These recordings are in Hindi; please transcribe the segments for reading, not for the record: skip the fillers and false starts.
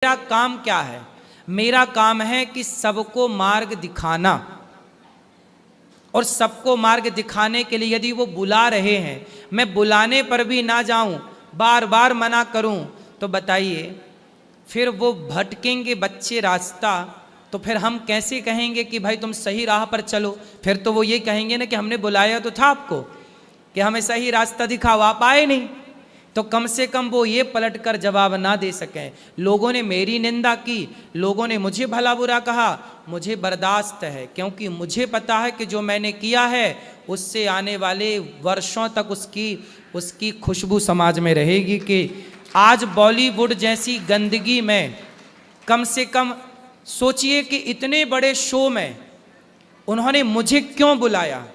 मेरा काम क्या है? मेरा काम है कि सबको मार्ग दिखाना, और सबको मार्ग दिखाने के लिए यदि वो बुला रहे हैं, मैं बुलाने पर भी ना जाऊं, बार बार मना करूं, तो बताइए फिर वो भटकेंगे बच्चे रास्ता, तो फिर हम कैसे कहेंगे कि भाई तुम सही राह पर चलो? फिर तो वो ये कहेंगे ना कि हमने बुलाया तो था आपको कि हमें सही रास्ता दिखाओ, आप आए नहीं। तो कम से कम वो ये पलटकर जवाब ना दे सकें। लोगों ने मेरी निंदा की, लोगों ने मुझे भला बुरा कहा, मुझे बर्दाश्त है, क्योंकि मुझे पता है कि जो मैंने किया है उससे आने वाले वर्षों तक उसकी खुशबू समाज में रहेगी। कि आज बॉलीवुड जैसी गंदगी में कम से कम सोचिए कि इतने बड़े शो में उन्होंने मुझे क्यों बुलाया?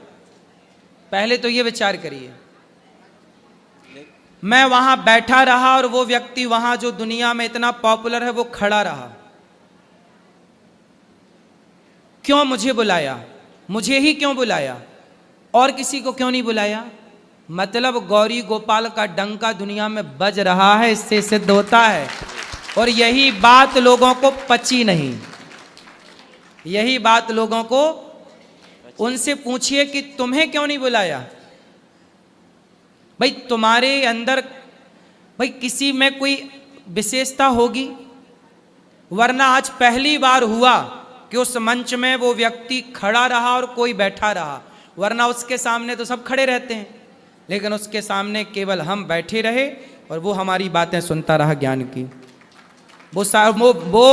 पहले तो ये विचार करिए। मैं वहां बैठा रहा और वो व्यक्ति वहां जो दुनिया में इतना पॉपुलर है वो खड़ा रहा। क्यों मुझे बुलाया? मुझे ही क्यों बुलाया? और किसी को क्यों नहीं बुलाया? मतलब गौरी गोपाल का डंका दुनिया में बज रहा है, इससे सिद्ध होता है। और यही बात लोगों को पची नहीं, यही बात लोगों को, उनसे पूछिए कि तुम्हें क्यों नहीं बुलाया? भाई तुम्हारे अंदर भाई किसी में कोई विशेषता होगी, वरना आज पहली बार हुआ कि उस मंच में वो व्यक्ति खड़ा रहा और कोई बैठा रहा, वरना उसके सामने तो सब खड़े रहते हैं, लेकिन उसके सामने केवल हम बैठे रहे और वो हमारी बातें सुनता रहा ज्ञान की। वो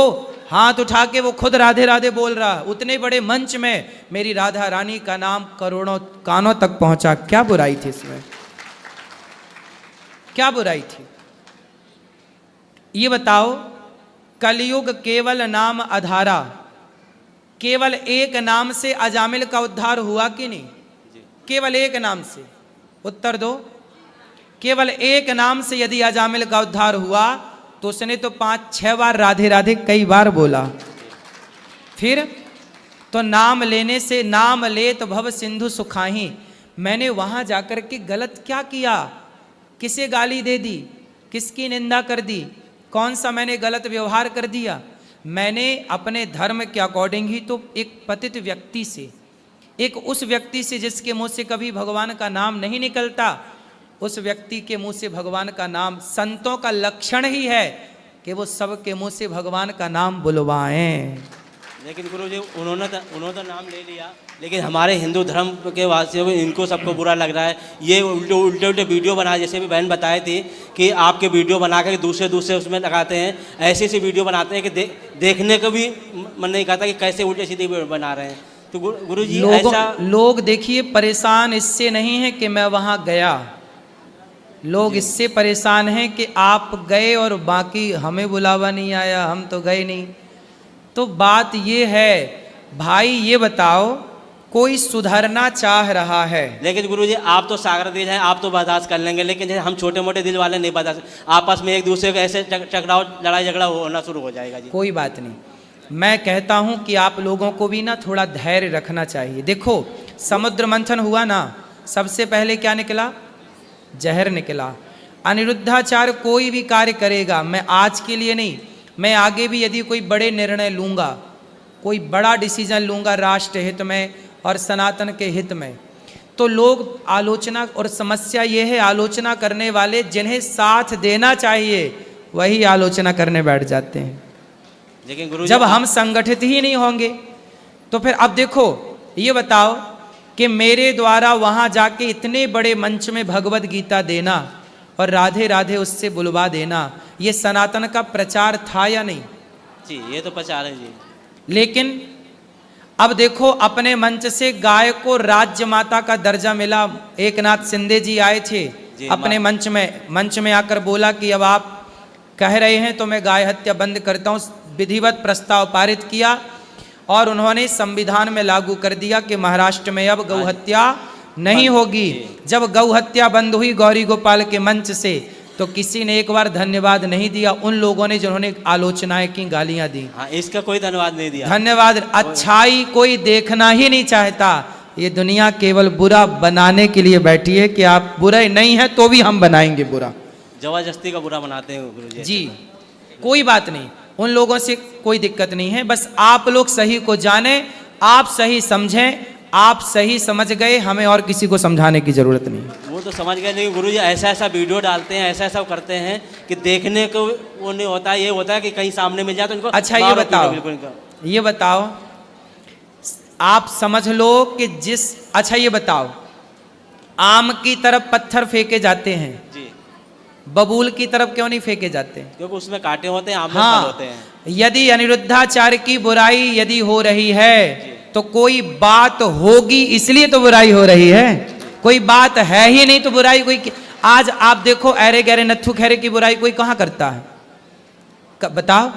हाथ उठा के वो खुद राधे राधे बोल रहा, उतने बड़े मंच में मेरी राधा रानी का नाम करोड़ों कानों तक पहुंचा। क्या बुराई थी इसमें? क्या बुराई थी? ये बताओ। कलयुग केवल नाम आधारा, केवल एक नाम से अजामिल का उद्धार हुआ कि नहीं? केवल एक नाम से, उत्तर दो। केवल एक नाम से यदि अजामिल का उद्धार हुआ तो उसने तो 5-6 बार राधे राधे कई बार बोला। फिर तो नाम लेने से नाम ले तो भव सिंधु सुखाही। मैंने वहां जाकर के गलत क्या किया? किसे गाली दे दी? किसकी निंदा कर दी? कौन सा मैंने गलत व्यवहार कर दिया? मैंने अपने धर्म के अकॉर्डिंग ही तो एक पतित व्यक्ति से, एक उस व्यक्ति से जिसके मुंह से कभी भगवान का नाम नहीं निकलता, उस व्यक्ति के मुंह से भगवान का नाम, संतों का लक्षण ही है कि वो सबके मुंह से भगवान का नाम बुलवाएं। लेकिन गुरु जी उन्होंने तो नाम ले लिया, लेकिन हमारे हिंदू धर्म के वासियों को, इनको सबको बुरा लग रहा है। ये उल्टे उल्टे वीडियो बनाए, जैसे भी बहन बताई थी कि आपके वीडियो बना कर दूसरे उसमें लगाते हैं, ऐसी वीडियो बनाते हैं कि देखने को भी मन नहीं करता कि कैसे उल्टे सीधे बना रहे हैं। तो गुरु जी लोग देखिए परेशान इससे नहीं है कि मैं वहाँ गया, लोग इससे परेशान हैं कि आप गए और बाकी हमें बुलावा नहीं आया, हम तो गए नहीं। तो बात ये है भाई, ये बताओ कोई सुधरना चाह रहा है? लेकिन गुरुजी आप तो सागर दिल हैं, आप तो बर्दाश्त कर लेंगे, लेकिन जैसे हम छोटे मोटे दिल वाले नहीं बर्दाश्त, आपस में एक दूसरे को ऐसे टकराव लड़ाई झगड़ा होना शुरू हो जाएगा जी। कोई बात नहीं, मैं कहता हूं कि आप लोगों को भी ना थोड़ा धैर्य रखना चाहिए। देखो समुद्र मंथन हुआ ना, सबसे पहले क्या निकला? जहर निकला। अनिरुद्धाचार्य कोई भी कार्य करेगा, मैं आज के लिए नहीं, मैं आगे भी यदि कोई बड़े निर्णय लूँगा, कोई बड़ा डिसीजन लूँगा राष्ट्र हित में और सनातन के हित में, तो लोग आलोचना, और समस्या ये है आलोचना करने वाले जिन्हें साथ देना चाहिए वही आलोचना करने बैठ जाते हैं। लेकिन गुरु जब हम संगठित ही नहीं होंगे तो फिर अब देखो ये बताओ कि मेरे द्वारा वहाँ जाके इतने बड़े मंच में भगवत गीता देना और राधे राधे उससे बुलवा देना, ये सनातन का प्रचार था या नहीं? जी ये तो प्रचार है जी। लेकिन अब देखो अपने मंच से गाय को राज्य माता का दर्जा मिला। एकनाथ शिंदे जी आए थे अपने मंच में आकर बोला कि अब आप कह रहे हैं तो मैं गाय हत्या बंद करता हूँ। विधिवत प्रस्ताव पारित किया और उन्होंने संविधान में लागू कर दिया कि महाराष्ट्र में अब गौ हत्या नहीं होगी। जब गौ हत्या बंद हुई गौरी गोपाल के मंच से, तो किसी ने एक बार धन्यवाद नहीं दिया उन लोगों ने जिन्होंने आलोचनाएं की, गालियां दी। हाँ, इसका कोई धन्यवाद नहीं दिया। धन्यवाद, अच्छाई कोई देखना ही नहीं चाहता। ये दुनिया केवल बुरा बनाने के लिए बैठी है कि आप बुरे नहीं है तो भी हम बनाएंगे बुरा। जबरदस्ती का बुरा बनाते हैं गुरुजी। जी कोई बात नहीं, उन लोगों से कोई दिक्कत नहीं है, बस आप लोग सही को जाने, आप सही समझें, आप सही समझ गए, हमें और किसी को समझाने की जरूरत नहीं। वो तो समझ गए, लेकिन गुरुजी ऐसा ऐसा वीडियो डालते हैं, ऐसा ऐसा करते हैं कि देखने को वो नहीं होता, ये होता है कि कहीं सामने मिल जाए तो इनको अच्छा ये मारो बताओ, पीटो बिल्कुल इनको। ये बताओ, आप समझ लो कि अच्छा ये बताओ, आम की तरफ पत्थर फेंके जाते हैं, जी, बबूल की तरफ क्यों नहीं फेंके जाते? क्योंकि उसमें कांटे होते हैं, आम में फल हाँ, होते हैं। यदि अनिरुद्धाचार्य की बुराई यदि हो रही है तो कोई बात होगी, इसलिए तो बुराई हो रही है। कोई बात है ही नहीं तो बुराई कोई, आज आप देखो अरे गहरे नत्थु खैरे की बुराई कोई कहां करता है? बताओ,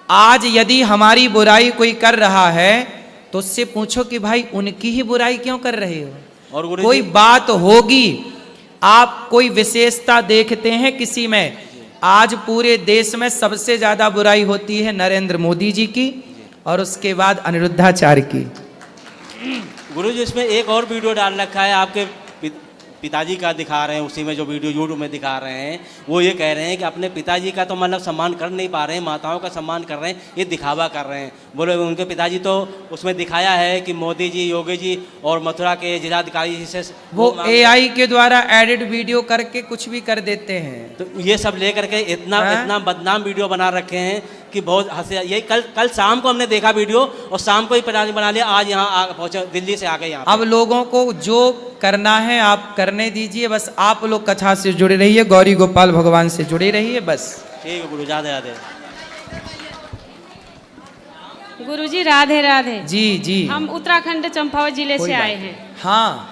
आज यदि हमारी बुराई कोई कर रहा है तो उससे पूछो कि भाई उनकी ही बुराई क्यों कर रहे हो? और गुरुजी कोई बात होगी, आप कोई विशेषता देखते हैं किसी में? आज पूरे देश में सबसे ज्यादा बुराई होती है नरेंद्र मोदी जी की और उसके बाद अनिरुद्धाचार्य की। गुरुजी इसमें एक और वीडियो डाल रखा है, आपके पिताजी का दिखा रहे हैं, उसी में जो वीडियो यूट्यूब में दिखा रहे हैं, वो ये कह रहे हैं कि अपने पिताजी का तो मतलब सम्मान कर नहीं पा रहे हैं, माताओं का सम्मान कर रहे हैं, ये दिखावा कर रहे हैं। बोले उनके पिताजी तो उसमें दिखाया है कि मोदी जी, योगी जी और मथुरा के जिलाधिकारी जी से वो AI के द्वारा एडिट वीडियो करके कुछ भी कर देते हैं। तो ये सब लेकर के इतना बदनाम वीडियो बना रखे हैं कि बहुत हंसे। यही कल शाम को हमने देखा वीडियो और शाम को ही बना लिया, आज यहाँ पहुँचे, दिल्ली से आ गए यहाँ। अब लोगों को जो करना है आप करने दीजिए, बस आप लोग कथा से जुड़े रहिए, गौरी गोपाल भगवान से जुड़े रहिए, बस। ठीक है गुरु, राधे राधे। गुरुजी राधे राधे। जी जी, हम उत्तराखंड चंपावत जिले से आए हैं। हाँ,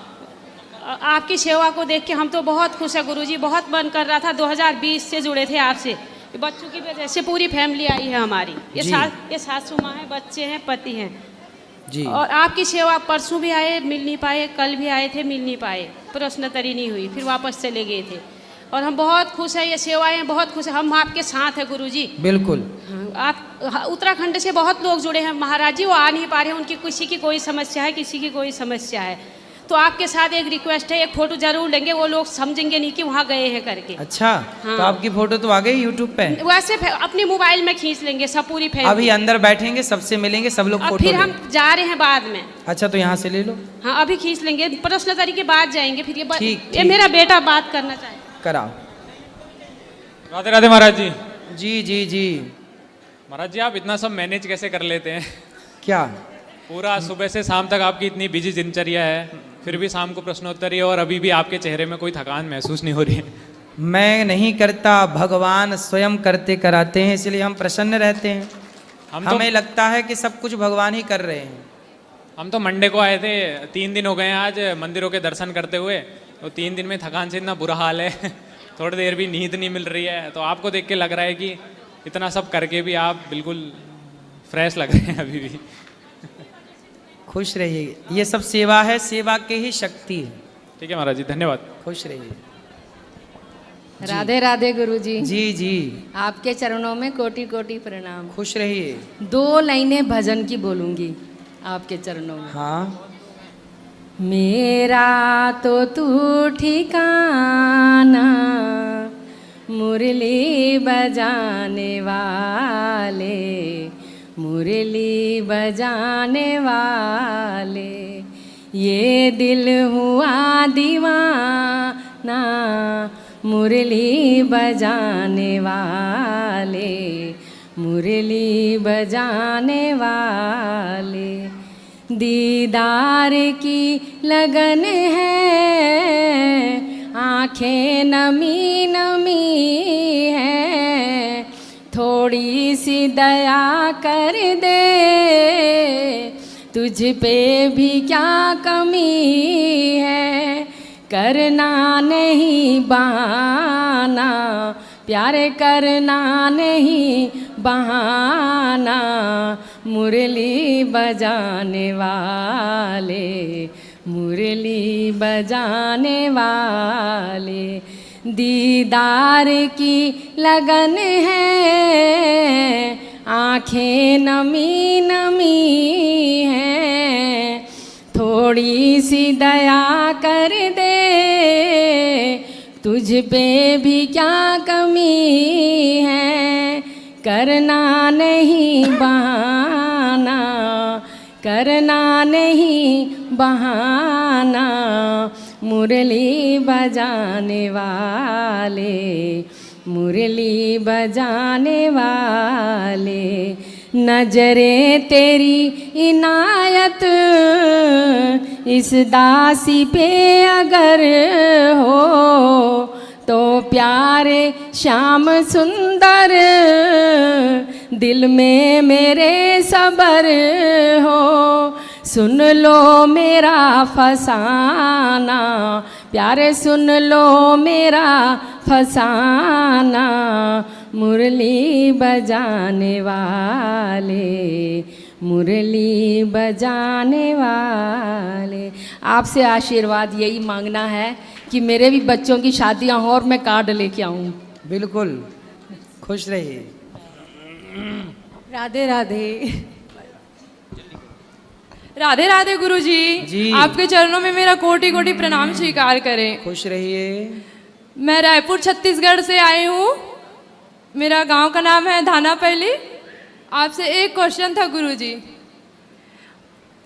आपकी सेवा को देख के हम तो बहुत खुश है गुरुजी, बहुत मन कर रहा था। 2020 से जुड़े थे आपसे, बच्चों की वजह से पूरी फैमिली आई है हमारी। ये सासू माँ है, बच्चे हैं, पति हैं जी। और आपकी सेवा परसों भी आए, मिल नहीं पाए, कल भी आए थे, मिल नहीं पाए, प्रश्नोत्तरी नहीं हुई, फिर वापस चले गए थे। और हम बहुत खुश है, ये सेवाएं बहुत खुश है, हम आपके साथ है गुरुजी। बिल्कुल। आप उत्तराखंड से बहुत लोग जुड़े हैं महाराज जी, वो आ नहीं पा रहे हैं, उनकी किसी की कोई समस्या है, किसी की कोई समस्या है, तो आपके साथ एक रिक्वेस्ट है, एक फोटो जरूर लेंगे, वो लोग समझेंगे नहीं कि वहाँ गए हैं करके। अच्छा, हाँ। तो आपकी फोटो तो आ गई यूट्यूब पे? वैसे अपने मोबाइल में खींच लेंगे सब, पूरी फैमिली। अभी अंदर बैठेंगे, सबसे मिलेंगे, सब लोग फोटो फिर हम जा रहे हैं बाद में। अच्छा, तो यहाँ से ले लो। हाँ, अभी खींच लेंगे, प्रश्नोत्तरी के बाद जाएंगे फिर। ठीक, मेरा बेटा बात करना चाहे, कराओ। राधे राधे महाराज जी। जी जी जी। महाराज जी, आप इतना सब मैनेज कैसे कर लेते हैं? क्या? पूरा सुबह से शाम तक आपकी इतनी बिजी दिनचर्या है, फिर भी शाम को प्रश्नोत्तरी, और अभी भी आपके चेहरे में कोई थकान महसूस नहीं हो रही है। मैं नहीं करता, भगवान स्वयं करते कराते हैं, इसलिए हम प्रसन्न रहते हैं। हमें लगता है कि सब कुछ भगवान ही कर रहे हैं। हम तो मंडे को आए थे, 3 दिन हो गए हैं आज मंदिरों के दर्शन करते हुए, तो 3 दिन में थकान से इतना बुरा हाल है थोड़ी देर भी नींद नहीं मिल रही है। तो आपको देख के लग रहा है कि इतना सब करके भी आप बिल्कुल फ्रेश लग रहे हैं अभी भी। खुश रहिए, ये सब सेवा है, सेवा की ही शक्ति है। ठीक है महाराज जी, धन्यवाद। खुश रहिए। राधे राधे गुरुजी। जी जी, आपके चरणों में कोटि कोटि प्रणाम। खुश रहिए। 2 लाइनें भजन की बोलूंगी आपके चरणों में। हाँ। मेरा तो तू ठिकाना, मुरली बजाने वाले, मुरली बजाने वाले, ये दिल हुआ दीवाना, मुरली बजाने वाले, मुरली बजाने वाले, दीदार की लगन है, आँखें नमी नमी है, थोड़ी सी दया कर दे, तुझ पे भी क्या कमी है, करना नहीं बहाना, प्यार करना नहीं बहाना, मुरली बजाने वाले, मुरली बजाने वाले, दीदार की लगन है, आँखें नमी नमी है, थोड़ी सी दया कर दे, तुझ पे भी क्या कमी है, करना नहीं बहाना, करना नहीं बहाना, मुरली बजाने वाले, मुरली बजाने वाले, नजरें तेरी इनायत इस दासी पे अगर हो, तो प्यारे श्याम सुंदर दिल में मेरे सबर हो, सुन लो मेरा फसाना, प्यारे सुन लो मेरा फसाना, मुरली बजाने वाले, मुरली बजाने वाले। आपसे आशीर्वाद यही मांगना है कि मेरे भी बच्चों की शादियां हो और मैं कार्ड लेके आऊं। बिल्कुल, खुश रहिए। राधे राधे। राधे राधे गुरुजी जी। आपके चरणों में मेरा कोटि कोटि प्रणाम स्वीकार करें। खुश रहिए। मैं रायपुर छत्तीसगढ़ से आई हूँ। मेरा गांव का नाम है धानापल्ली। आपसे एक क्वेश्चन था गुरुजी।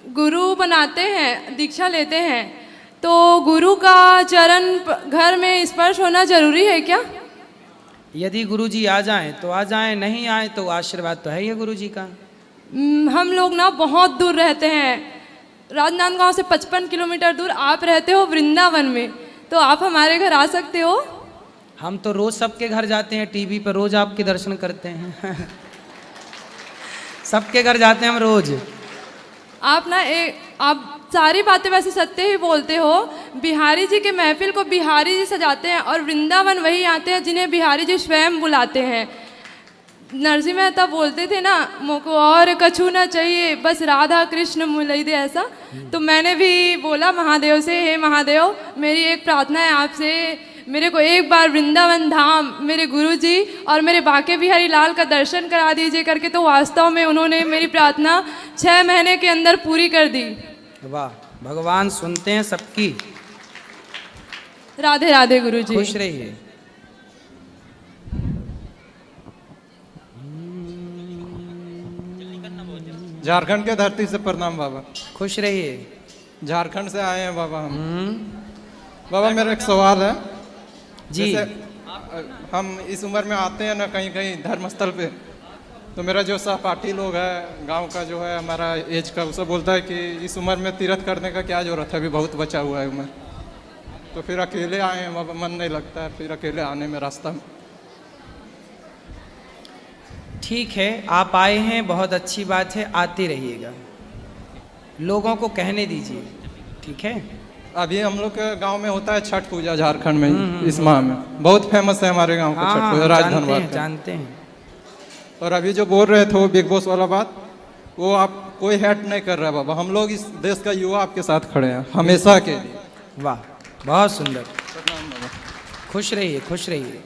गुरु बनाते हैं, दीक्षा लेते हैं, तो गुरु का चरण घर में स्पर्श होना जरूरी है क्या? यदि गुरुजी आ जाएं तो आ जाएं, नहीं आए तो आशीर्वाद तो है ही गुरुजी का। हम लोग ना बहुत दूर रहते हैं, राजनांदगांव से 55 किलोमीटर दूर। आप रहते हो वृंदावन में, तो आप हमारे घर आ सकते हो? हम तो रोज सबके घर जाते हैं, टीवी पर रोज आपके दर्शन करते हैं। सबके घर जाते हैं हम रोज। आप सारी बातें वैसे सत्य ही बोलते हो। बिहारी जी के महफिल को बिहारी जी सजाते हैं और वृंदावन वही आते हैं जिन्हें बिहारी जी स्वयं बुलाते हैं। नरसिंह मेहता बोलते थे ना, मोको और कछु ना चाहिए, बस राधा कृष्ण मुलई दे, ऐसा। तो मैंने भी बोला महादेव से, हे महादेव, मेरी एक प्रार्थना है आपसे, मेरे को एक बार वृंदावन धाम, मेरे गुरुजी और मेरे बाके बिहारी लाल का दर्शन करा दीजिए करके। तो वास्तव में उन्होंने मेरी प्रार्थना 6 महीने के अंदर पूरी कर दी। वाह, भगवान सुनते हैं सबकी। राधे राधे गुरुजी। खुश रहिए। झारखंड के धरती से प्रणाम बाबा। खुश रहिए। झारखंड से आए हैं बाबा हम। बाबा मेरा एक सवाल है जी। जैसे हम इस उम्र में आते हैं ना कहीं कहीं धर्मस्थल पे, तो मेरा जो सहपाठी लोग है गांव का जो है हमारा एज का, उसे बोलता है कि इस उम्र में तीर्थ करने का क्या जरूरत है, अभी बहुत बचा हुआ है उम्र। तो फिर अकेले आए हैं बाबा, मन नहीं लगता है फिर अकेले आने में रास्ता में। ठीक है, आप आए हैं, बहुत अच्छी बात है, आते रहिएगा, लोगों को कहने दीजिए, ठीक है। अभी हम लोग के गांव में होता है छठ पूजा झारखंड में, इस माह में बहुत फेमस है हमारे गांव का छठ पूजा, राजधनबाद। जानते हैं। और अभी जो बोल रहे थे वो बिग बॉस वाला बात, वो आप कोई हेट नहीं कर रहा है बाबा। हम लोग इस देश का युवा आपके साथ खड़े हैं हमेशा के लिए। वाह, बहुत सुंदर। खुश रहिए, खुश रहिए।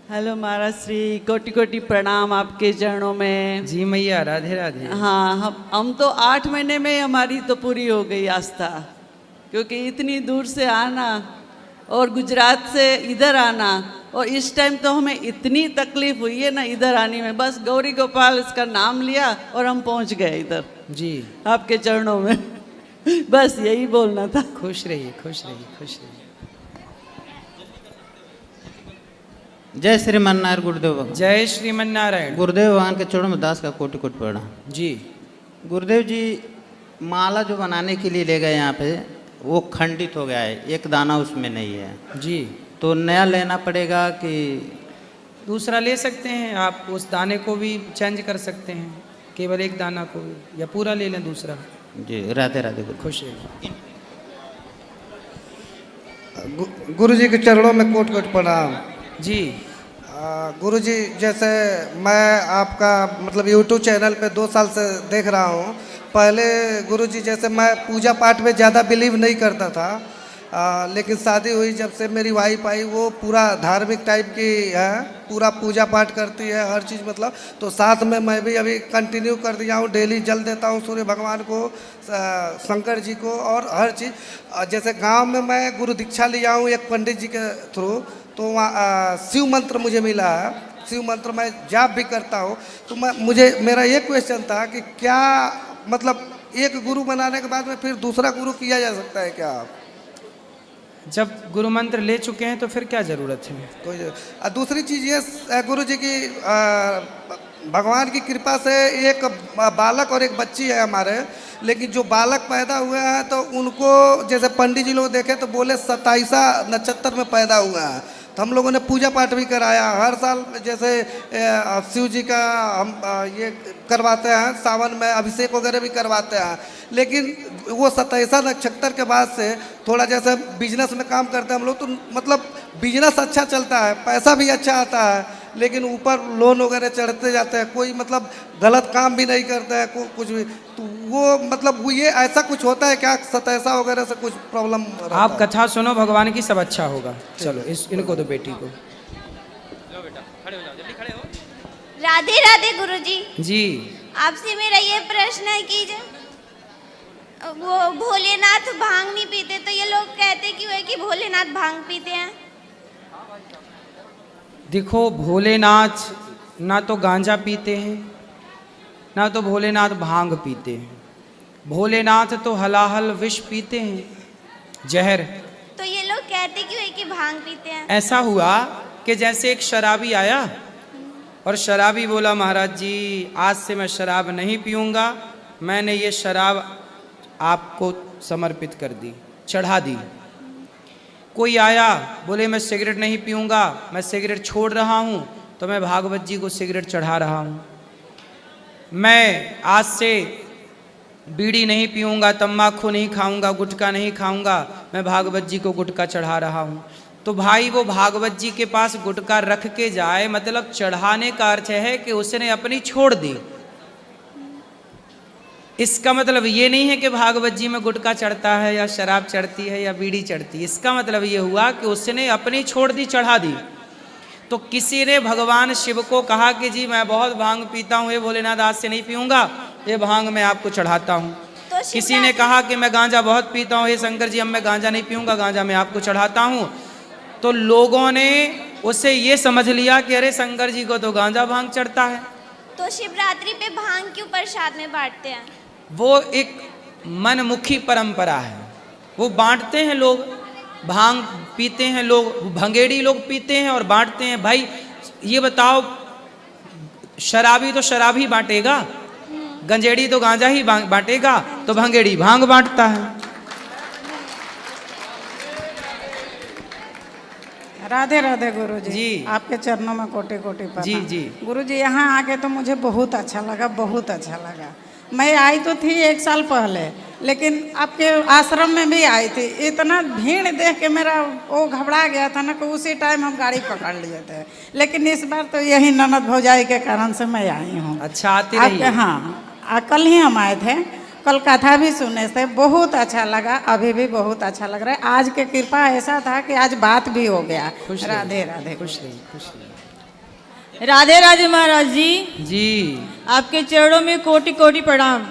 हेलो महाराज श्री, कोटि कोटि प्रणाम आपके चरणों में। जी मैया, राधे राधे। हाँ, हम तो 8 महीने में हमारी तो पूरी हो गई आस्था, क्योंकि इतनी दूर से आना और गुजरात से इधर आना, और इस टाइम तो हमें इतनी तकलीफ हुई है ना इधर आने में। बस गौरी गोपाल इसका नाम लिया और हम पहुंच गए इधर जी, आपके चरणों में। बस यही बोलना था। खुश रहिए, खुश रहिए, खुश रहिए। जय श्रीमन नारायण गुरुदेव भगवान। जय श्रीमन नारायण। गुरुदेव भगवान के चरणों में दास का कोटि कोटि प्रणाम। जी। गुरुदेव जी, माला जो बनाने के लिए ले गए यहाँ पे, वो खंडित हो गया है, एक दाना उसमें नहीं है जी। तो नया लेना पड़ेगा कि दूसरा ले सकते हैं आप? उस दाने को भी चेंज कर सकते हैं, केवल एक दाना को, या पूरा ले लें दूसरा। जी। राधे राधे गुरु। खुश रहिए। गुरु जी के चरणों में कोट कोट प्रणाम। जी। गुरु जी, जैसे मैं आपका मतलब यूट्यूब चैनल पे 2 साल से देख रहा हूँ। पहले गुरु जी जैसे मैं पूजा पाठ में ज़्यादा बिलीव नहीं करता था, लेकिन शादी हुई जब से मेरी वाइफ आई, वो पूरा धार्मिक टाइप की है, पूरा पूजा पाठ करती है, हर चीज़ मतलब। तो साथ में मैं भी अभी कंटिन्यू कर दिया हूँ, डेली जल देता हूँ सूर्य भगवान को, शंकर जी को, और हर चीज़। जैसे गांव में मैं गुरु दीक्षा लिया हूँ एक पंडित जी के थ्रू, तो वहाँ शिव मंत्र मुझे मिला है, शिव मंत्र मैं जाप भी करता हूँ। तो मेरा ये क्वेश्चन था कि क्या मतलब एक गुरु बनाने के बाद में फिर दूसरा गुरु किया जा सकता है क्या? जब गुरु मंत्र ले चुके हैं तो फिर क्या ज़रूरत है? कोई दूसरी चीज़ ये गुरु जी की भगवान की कृपा से एक बालक और एक बच्ची है हमारे, लेकिन जो बालक पैदा हुए हैं तो उनको जैसे पंडित जी लोग देखे तो बोले 27 नक्षत्र में पैदा हुआ है। तो हम लोगों ने पूजा पाठ भी कराया हर साल, जैसे शिव जी का हम ये करवाते हैं, सावन में अभिषेक वगैरह भी करवाते हैं। लेकिन वो 27 नक्षत्र के बाद से थोड़ा जैसे बिजनेस में काम करते हैं हम लोग, तो मतलब बिजनेस अच्छा चलता है, पैसा भी अच्छा आता है, लेकिन ऊपर लोन वगैरह चढ़ते जाते हैं, कोई मतलब गलत काम भी नहीं करते हैं, कुछ भी। तो वो मतलब वो ये ऐसा कुछ होता है क्या, 27 वगैरह से कुछ प्रॉब्लम? आप कथा सुनो भगवान की, सब अच्छा होगा। चलो इनको दो, बेटी को। राधे राधे गुरुजी। जी, आपसे मेरा ये प्रश्न है कि वो भोलेनाथ भांग नहीं पीते, तो ये लोग कहते क्यों है कि भोलेनाथ भांग पीते हैं? देखो भोलेनाथ ना तो गांजा पीते हैं, ना तो भोलेनाथ भांग पीते हैं। भोलेनाथ तो हलाहल विष पीते हैं, जहर। तो ये लोग कहते क्यों है कि भांग पीते हैं? ऐसा हुआ कि जैसे एक शराबी आया और शराबी बोला, महाराज जी आज से मैं शराब नहीं पीऊँगा, मैंने ये शराब आपको समर्पित कर दी, चढ़ा दी। कोई आया बोले मैं सिगरेट नहीं पीऊँगा, मैं सिगरेट छोड़ रहा हूँ, तो मैं भागवत जी को सिगरेट चढ़ा रहा हूँ। मैं आज से बीड़ी नहीं पीऊँगा, तम्बाकू नहीं खाऊँगा, गुटखा नहीं खाऊँगा, मैं भागवत जी को गुटखा चढ़ा रहा हूँ। तो भाई वो भागवत जी के पास गुटखा रख के जाए, मतलब चढ़ाने का अर्थ है कि उसने अपनी छोड़ दी। इसका मतलब ये नहीं है कि भागवत जी में गुटखा चढ़ता है या शराब चढ़ती है या बीड़ी चढ़ती है। इसका मतलब ये हुआ कि उसने अपनी छोड़ दी, चढ़ा दी। तो किसी ने भगवान शिव को कहा कि जी मैं बहुत भांग पीता हूँ, ये भोलेनाथ आज से नहीं पीऊँगा, ये भांग मैं आपको चढ़ाता हूँ। तो किसी ने कहा कि मैं गांजा बहुत पीता हूँ, ये शंकर जी अब मैं गांजा नहीं पीऊँगा, गांजा मैं आपको चढ़ाता हूँ। तो लोगों ने उससे ये समझ लिया कि अरे शंकर जी को तो गांजा भांग चढ़ता है। तो शिवरात्रि पे भांग क्यों प्रसाद में बांटते हैं? वो एक मनमुखी परंपरा है, वो बांटते हैं लोग, भांग पीते हैं लोग, भंगेड़ी लोग पीते हैं और बांटते हैं। भाई ये बताओ, शराबी तो शराब ही बांटेगा, गंजेड़ी तो गांजा ही बांटेगा, तो भंगेड़ी भांग बांटता है। राधे राधे गुरुजी जी, आपके चरणों में कोटि कोटि प्रणाम। जी जी गुरुजी, यहाँ आके तो मुझे बहुत अच्छा लगा, बहुत अच्छा लगा। मैं आई तो थी 1 साल पहले, लेकिन आपके आश्रम में भी आई थी। इतना भीड़ देख के मेरा वो घबरा गया था ना कि उसी टाइम हम गाड़ी पकड़ लिए थे। लेकिन इस बार तो यही ननद भौजाई के कारण से मैं आई हूँ। अच्छा, आती रही? हाँ, कल ही हम आए थे, कल कथा भी सुने थे, बहुत अच्छा लगा, अभी भी बहुत अच्छा लग रहा है। आज के कृपा ऐसा था कि आज बात भी हो गया। राधे राधे। खुश रही, खुश रही। राधे राधे महाराज जी। जी, आपके चरणों में कोटि कोटि प्रणाम।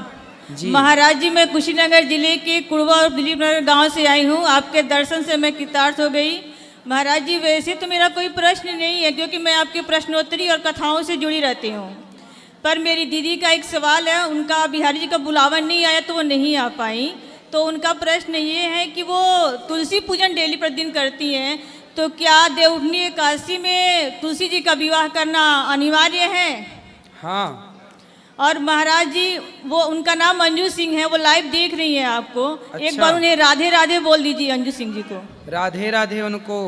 जी महाराज जी, मैं कुशीनगर जिले के कुड़वा और दिलीप नगर गाँव से आई हूँ। आपके दर्शन से मैं कृतार्थ हो गई। महाराज जी, वैसे तो मेरा कोई प्रश्न नहीं है, क्योंकि मैं आपके प्रश्नोत्तरी और कथाओं से जुड़ी रहती हूँ। पर मेरी दीदी का एक सवाल है, उनका बिहारी जी का बुलावा नहीं आया तो वो नहीं आ पाई। तो उनका प्रश्न ये है कि वो तुलसी पूजन डेली प्रतिदिन करती हैं, तो क्या देवउठनी एकादशी में तुलसी जी का विवाह करना अनिवार्य है? हाँ। और महाराज जी, वो उनका नाम अंजू सिंह है, वो लाइव देख रही हैं आपको। अच्छा। एक बार उन्हें राधे राधे बोल दीजिए अंजू सिंह जी को। राधे राधे उनको।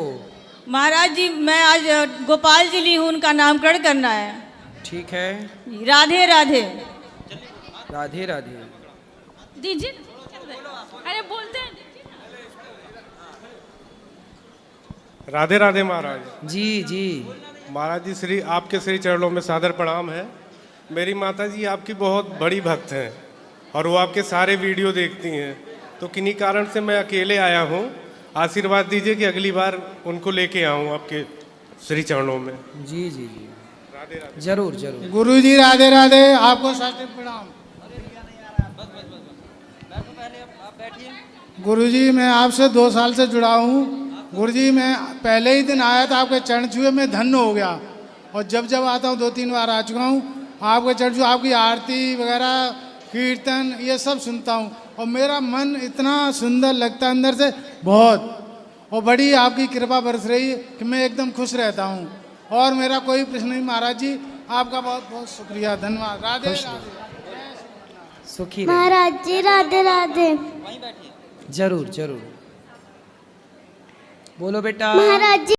महाराज जी, मैं आज गोपाल जी ली हूँ, उनका नामकरण करना है। ठीक है, राधे राधे। राधे राधे दीजिए, अरे बोलते हैं। राधे राधे महाराज जी। जी महाराज जी, श्री आपके श्री चरणों में सादर प्रणाम है। मेरी माता जी आपकी बहुत बड़ी भक्त हैं और वो आपके सारे वीडियो देखती हैं, तो किन्हीं कारण से मैं अकेले आया हूँ। आशीर्वाद दीजिए कि अगली बार उनको लेके आऊँ आपके श्री चरणों में। जी जी जी, राधे राधे। जरूर जरूर। गुरु जी राधे राधे, आपको साष्टांग प्रणाम। गुरु जी, मैं आपसे 2 साल से जुड़ा हूँ, गुरुजी मैं पहले ही दिन आया था, आपके चरण छुए मैं धन्य हो गया। और जब जब आता हूँ, 2-3 बार आ चुका हूँ, आपके चरण छुए, आपकी आरती वगैरह, कीर्तन, ये सब सुनता हूँ और मेरा मन इतना सुंदर लगता है अंदर से बहुत। और बड़ी आपकी कृपा बरस रही है कि मैं एकदम खुश रहता हूँ। और मेरा कोई प्रश्न नहीं महाराज जी, आपका बहुत बहुत शुक्रिया, धन्यवाद। राधे राधे। सुखी रहिए। महाराज जी राधे राधे। जरूर जरूर बोलो बेटा। महाराज जी